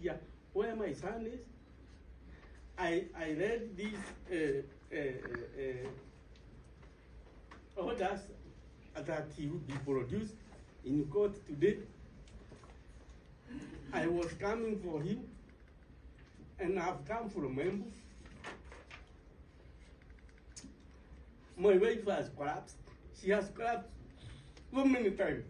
here where my son is. I read these orders that he would be produced in court today. I was coming for him, and I've come from Embu. My wife has collapsed. She has collapsed so many times.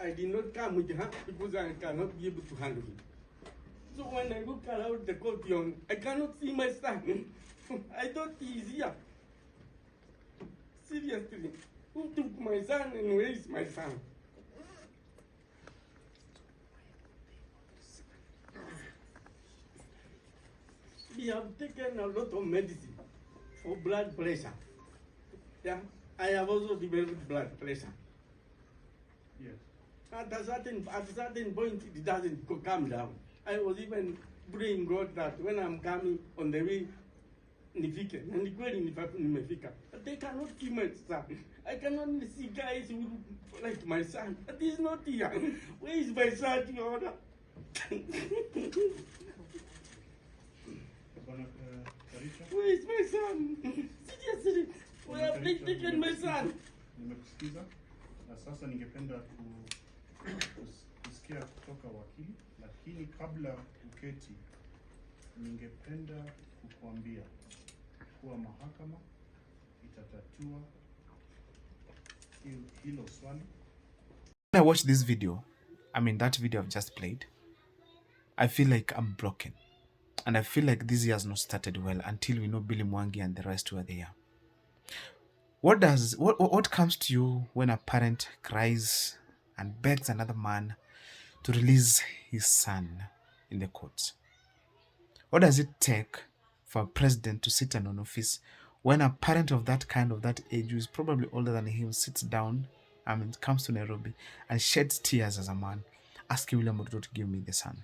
I did not come with her because I cannot be able to handle it. So when I look around the courtyard, I cannot see my son. I thought he is here. Seriously, who took my son and where is my son? We have taken a lot of medicine for blood pressure. Yeah, I have also developed blood pressure. Yes. At a certain point, it doesn't come down. I was even praying God that when I'm coming on the way, nifike, and nimefika. But they cannot kill my son. I cannot see guys who look like my son. But he's not here. Where is my son, Your Honor? Where is my son? Seriously, we have taken my son. Nimekusikiza na sasa ningependa kusikia kutoka wakili, lakini kabla uketi ningependa kukuambia kuwa mahakama itatatua hilo swali. When I watch this video, that video I've just played, I feel like I'm broken. And I feel like this year has not started well until we know Billy Mwangi and the rest where they are. What comes to you when a parent cries and begs another man to release his son in the courts? What does it take for a president to sit in an office when a parent of that age, who is probably older than him, sits down, comes to Nairobi and sheds tears as a man, asking William Ruto to give me the son?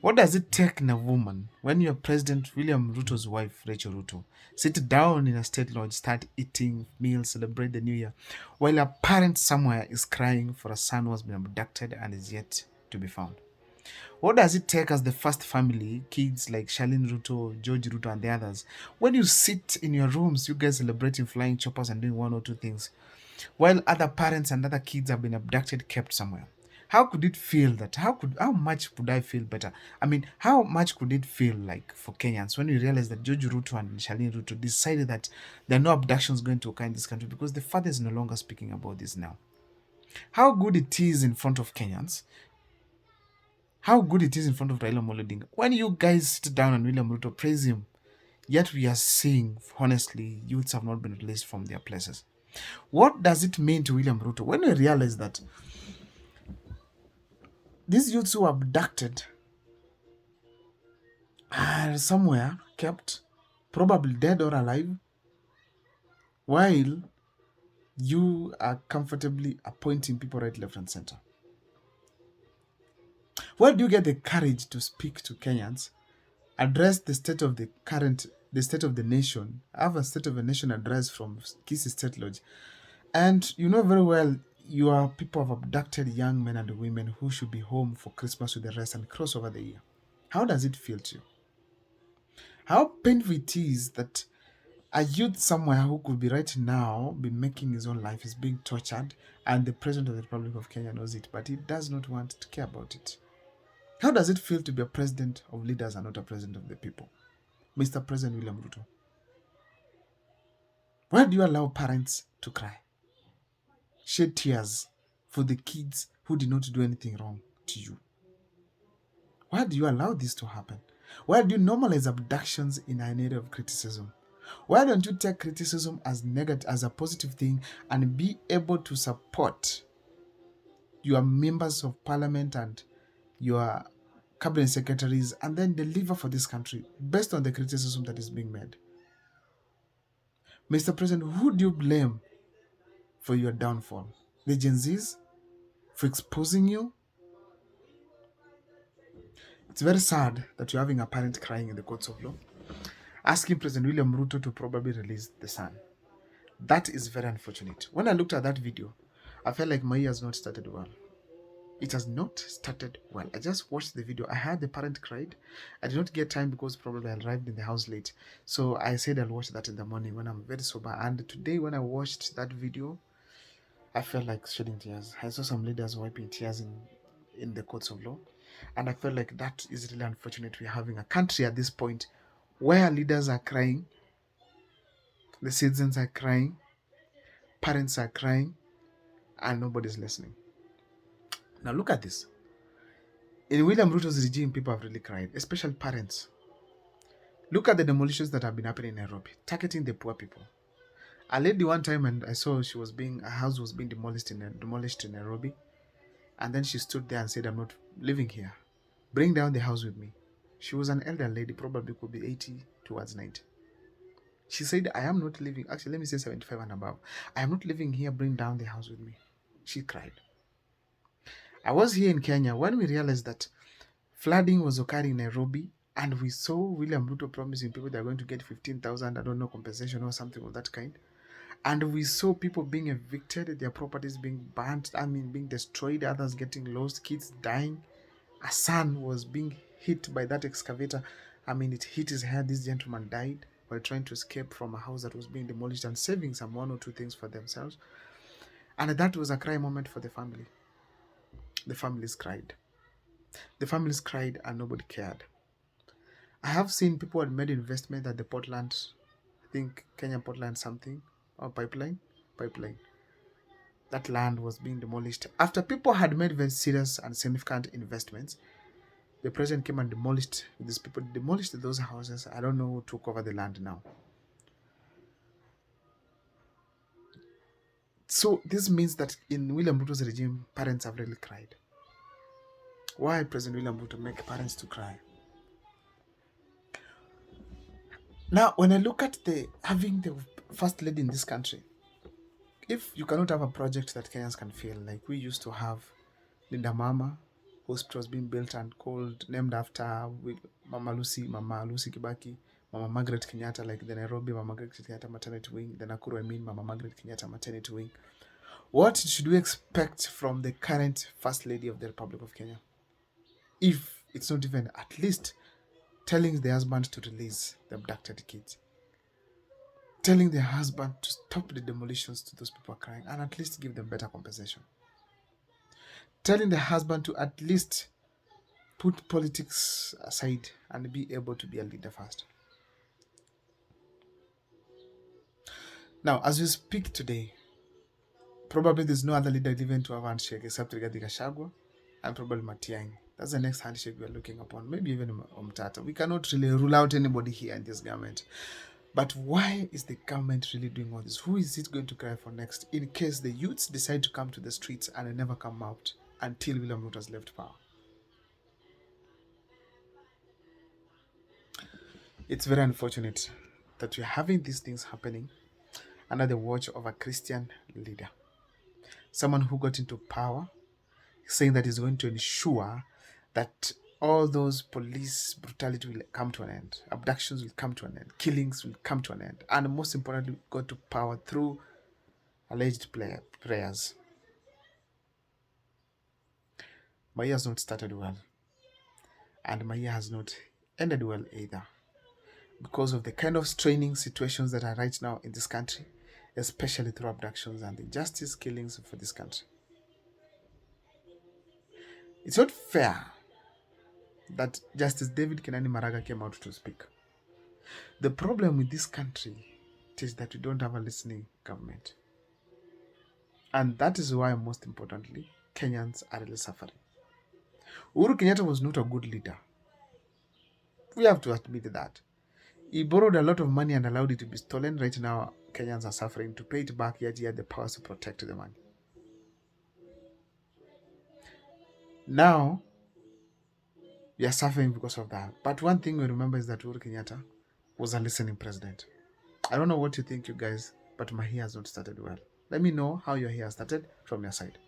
What does it take in a woman when your President William Ruto's wife, Rachel Ruto, sit down in a state lodge, start eating meals, celebrate the new year, while a parent somewhere is crying for a son who has been abducted and is yet to be found? What does it take as the first family, kids like Charlene Ruto, George Ruto and the others, when you sit in your rooms, you guys celebrating flying choppers and doing one or two things, while other parents and other kids have been abducted, kept somewhere? How could it feel that? How much could I feel better? How much could it feel like for Kenyans when we realize that George Ruto and Charlene Ruto decided that there are no abductions going to occur in this country because the father is no longer speaking about this now? How good it is in front of Kenyans, how good it is in front of Raila Amolo Odinga when you guys sit down and William Ruto praise him, yet we are seeing, honestly, youths have not been released from their places. What does it mean to William Ruto when we realize that these youths who were abducted are somewhere kept, probably dead or alive, while you are comfortably appointing people right, left, and center? Where do you get the courage to speak to Kenyans, address the state of the state of the nation, have a state of the nation address from Kisii State Lodge, and you know very well you are people have abducted young men and women who should be home for Christmas with the rest and cross over the year? How does it feel to you? How painful it is that a youth somewhere who could be right now be making his own life is being tortured, and the President of the Republic of Kenya knows it, but he does not want to care about it. How does it feel to be a president of leaders and not a president of the people? Mr. President William Ruto, why do you allow parents to cry, shed tears for the kids who did not do anything wrong to you? Why do you allow this to happen? Why do you normalize abductions in an area of criticism? Why don't you take criticism as negative, as a positive thing, and be able to support your members of parliament and your cabinet secretaries and then deliver for this country based on the criticism that is being made? Mr. President, who do you blame for your downfall? The Gen Zs for exposing you? It's very sad that you're having a parent crying in the courts of law, asking President William Ruto to probably release the son. That is very unfortunate. When I looked at that video, I felt like my year has not started well. It has not started well. I just watched the video. I heard the parent cried. I did not get time because probably I arrived in the house late. So I said I'll watch that in the morning when I'm very sober. And today when I watched that video, I felt like shedding tears. I saw some leaders wiping tears in the courts of law. And I felt like that is really unfortunate. We're having a country at this point where leaders are crying, the citizens are crying, parents are crying, and nobody's listening. Now look at this. In William Ruto's regime, people have really cried, especially parents. Look at the demolitions that have been happening in Nairobi, targeting the poor people. A lady one time, and I saw her house was being demolished in Nairobi, and then she stood there and said, "I'm not living here. Bring down the house with me." She was an elder lady, probably could be 80 towards 90. She said, "I am not living." Actually, let me say 75 and above. "I am not living here. Bring down the house with me." She cried. I was here in Kenya when we realized that flooding was occurring in Nairobi, and we saw William Ruto promising people they're going to get 15,000, I don't know, compensation or something of that kind. And we saw people being evicted, their properties being burnt, being destroyed, others getting lost, kids dying. A son was being hit by that excavator. It hit his head. This gentleman died while trying to escape from a house that was being demolished and saving some one or two things for themselves. And that was a cry moment for the family. The families cried. The families cried and nobody cared. I have seen people had made investment at the Portland, I think Kenya Portland something, or pipeline. That land was being demolished. After people had made very serious and significant investments, the president came and demolished these people, demolished those houses. I don't know who took over the land now. So this means that in William Ruto's regime, parents have really cried. Why President William Ruto make parents to cry? Now, when I look at having the first lady in this country, if you cannot have a project that Kenyans can feel, like we used to have Linda Mama hospitals being built and named after Mama Lucy Kibaki, Mama Margaret Kenyatta, like the Nairobi Mama Margaret Kenyatta maternity wing, the Nakuru Mama Margaret Kenyatta maternity wing. What should we expect from the current First Lady of the Republic of Kenya? If it's not even at least telling the husband to release the abducted kids, telling the husband to stop the demolitions to those people crying and at least give them better compensation, telling the husband to at least put politics aside and be able to be a leader first. Now, as we speak today, probably there's no other leader living to have a handshake except Rigathi Gachagua and probably Matiang'i. That's the next handshake we're looking upon. Maybe even Omtata. We cannot really rule out anybody here in this government. But why is the government really doing all this? Who is it going to cry for next in case the youths decide to come to the streets and they never come out until William Ruto has left power? It's very unfortunate that we're having these things happening under the watch of a Christian leader. Someone who got into power saying that he's going to ensure that all those police brutality will come to an end, abductions will come to an end, killings will come to an end, and most importantly, got to power through alleged prayers. My year has not started well, and my year has not ended well either, because of the kind of straining situations that are right now in this country, especially through abductions and the justice killings for this country. It's not fair that Justice David Kenani Maraga came out to speak. The problem with this country is that we don't have a listening government. And that is why, most importantly, Kenyans are really suffering. Uhuru Kenyatta was not a good leader. We have to admit that. He borrowed a lot of money and allowed it to be stolen. Right now, Kenyans are suffering to pay it back, yet he had the powers to protect the money. Now, we are suffering because of that. But one thing we remember is that Uhuru Kenyatta was a listening president. I don't know what you think, you guys, but my hair has not started well. Let me know how your hair started from your side.